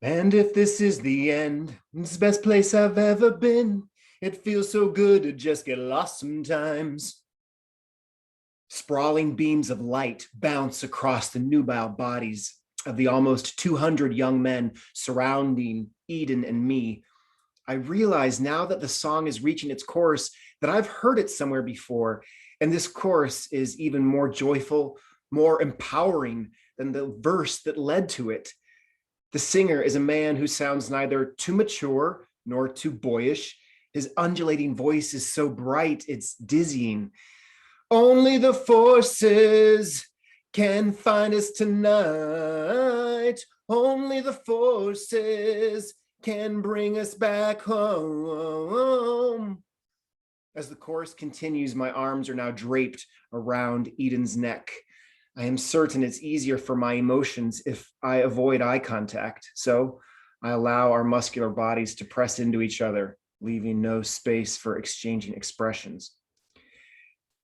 And if this is the end, it's the best place I've ever been. It feels so good to just get lost sometimes. Sprawling beams of light bounce across the nubile bodies of the almost 200 young men surrounding Eden and me. I realize now that the song is reaching its chorus that I've heard it somewhere before, and this chorus is even more joyful, more empowering than the verse that led to it. The singer is a man who sounds neither too mature nor too boyish. His undulating voice is so bright, it's dizzying. Only the forces can find us tonight. Only the forces can bring us back home. As the chorus continues, my arms are now draped around Eden's neck. I am certain it's easier for my emotions if I avoid eye contact. So I allow our muscular bodies to press into each other, leaving no space for exchanging expressions.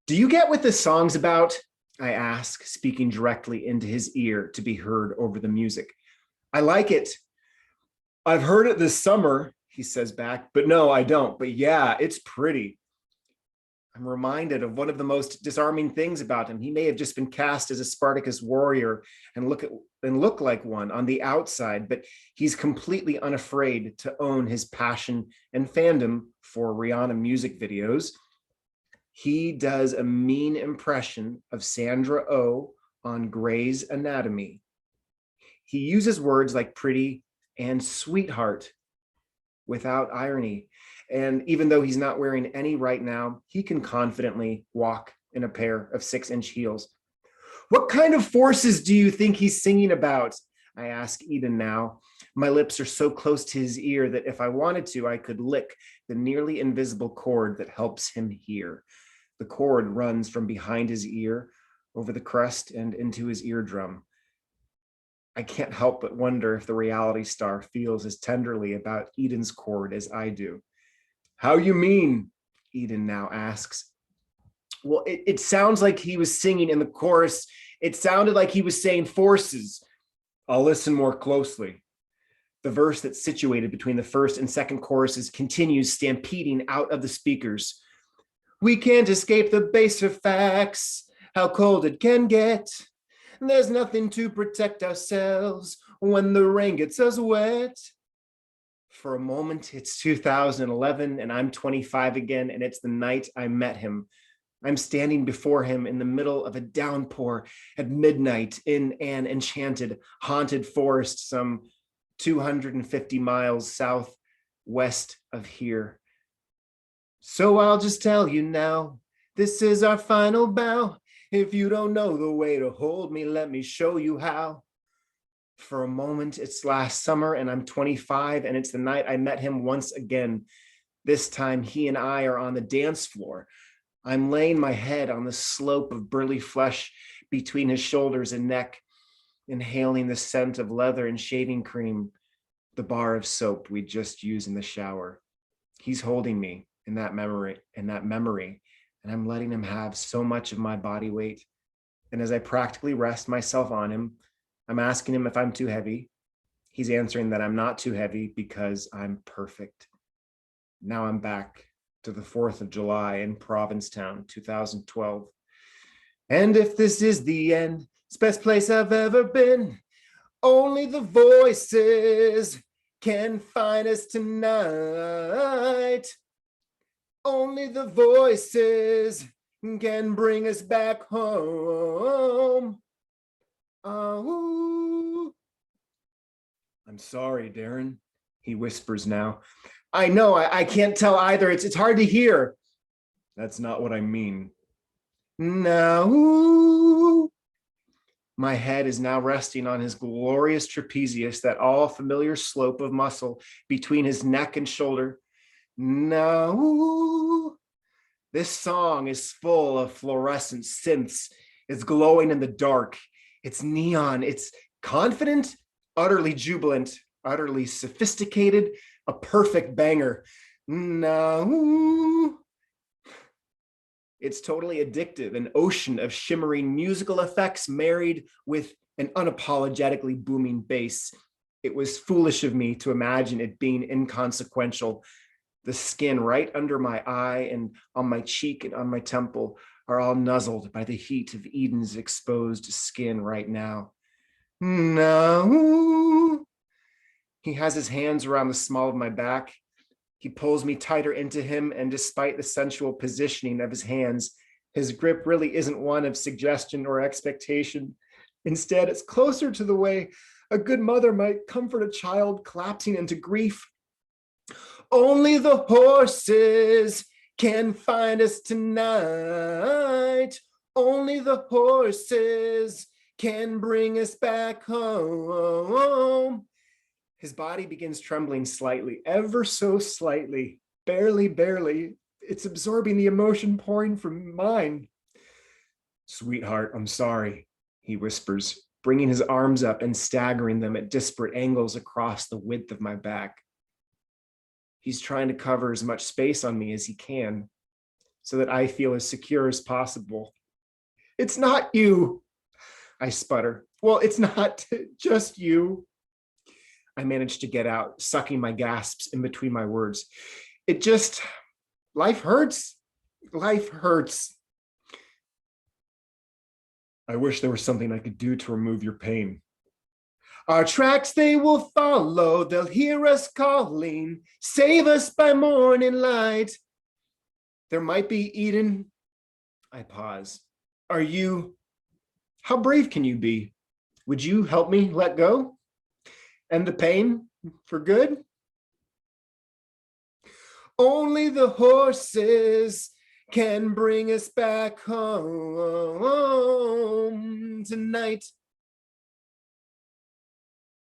Do you get what this song's about? I ask, speaking directly into his ear to be heard over the music. I like it. I've heard it this summer, he says back, but no, I don't. But yeah, it's pretty. I'm reminded of one of the most disarming things about him. He may have just been cast as a Spartacus warrior and look like one on the outside, but he's completely unafraid to own his passion and fandom for Rihanna music videos. He does a mean impression of Sandra Oh on Grey's Anatomy. He uses words like pretty and sweetheart without irony. And even though he's not wearing any right now, he can confidently walk in a pair of 6-inch heels. What kind of forces do you think he's singing about? I ask Eden now. My lips are so close to his ear that if I wanted to, I could lick the nearly invisible cord that helps him hear. The cord runs from behind his ear, over the crest, and into his eardrum. I can't help but wonder if the reality star feels as tenderly about Eden's cord as I do. How you mean? Eden now asks. Well, it sounds like he was singing in the chorus. It sounded like he was saying forces. I'll listen more closely. The verse that's situated between the first and second choruses continues stampeding out of the speakers. We can't escape the baser facts, how cold it can get. There's nothing to protect ourselves when the rain gets us wet. For a moment, it's 2011 and I'm 25 again, and it's the night I met him. I'm standing before him in the middle of a downpour at midnight in an enchanted, haunted forest some 250 miles southwest of here. So I'll just tell you now, this is our final bow. If you don't know the way to hold me, let me show you how. For a moment, it's last summer and I'm 25, and it's the night I met him once again. This time, he and I are on the dance floor. I'm laying my head on the slope of burly flesh between his shoulders and neck, inhaling the scent of leather and shaving cream, the bar of soap we just used in the shower. He's holding me in that memory, and I'm letting him have so much of my body weight. And as I practically rest myself on him, I'm asking him if I'm too heavy. He's answering that I'm not too heavy because I'm perfect. Now I'm back to the 4th of July in Provincetown, 2012. And if this is the end, it's the best place I've ever been. Only the voices can find us tonight. Only the voices can bring us back home. Oh, I'm sorry, Darin, he whispers now. I know, I can't tell either. It's hard to hear. That's not what I mean. Now, my head is now resting on his glorious trapezius, that all familiar slope of muscle between his neck and shoulder. Now, this song is full of fluorescent synths. It's glowing in the dark. It's neon. It's confident, utterly jubilant, utterly sophisticated, a perfect banger. Now, it's totally addictive, an ocean of shimmering musical effects married with an unapologetically booming bass. It was foolish of me to imagine it being inconsequential. The skin right under my eye and on my cheek and on my temple are all nuzzled by the heat of Eden's exposed skin right now. No. He has his hands around the small of my back. He pulls me tighter into him, and despite the sensual positioning of his hands, his grip really isn't one of suggestion or expectation. Instead, it's closer to the way a good mother might comfort a child collapsing into grief. Only the horses can find us tonight. Only the horses can bring us back home. His body begins trembling slightly, ever so slightly, barely, barely. It's absorbing the emotion pouring from mine. Sweetheart, I'm sorry, he whispers, bringing his arms up and staggering them at disparate angles across the width of my back. He's trying to cover as much space on me as he can so that I feel as secure as possible. It's not you, I sputter. Well, it's not just you. I manage to get out, sucking my gasps in between my words. Life hurts. Life hurts. I wish there was something I could do to remove your pain. Our tracks they will follow, they'll hear us calling, save us by morning light. There might be Eden. I pause. How brave can you be? Would you help me let go? End the pain for good? Only the horses can bring us back home tonight.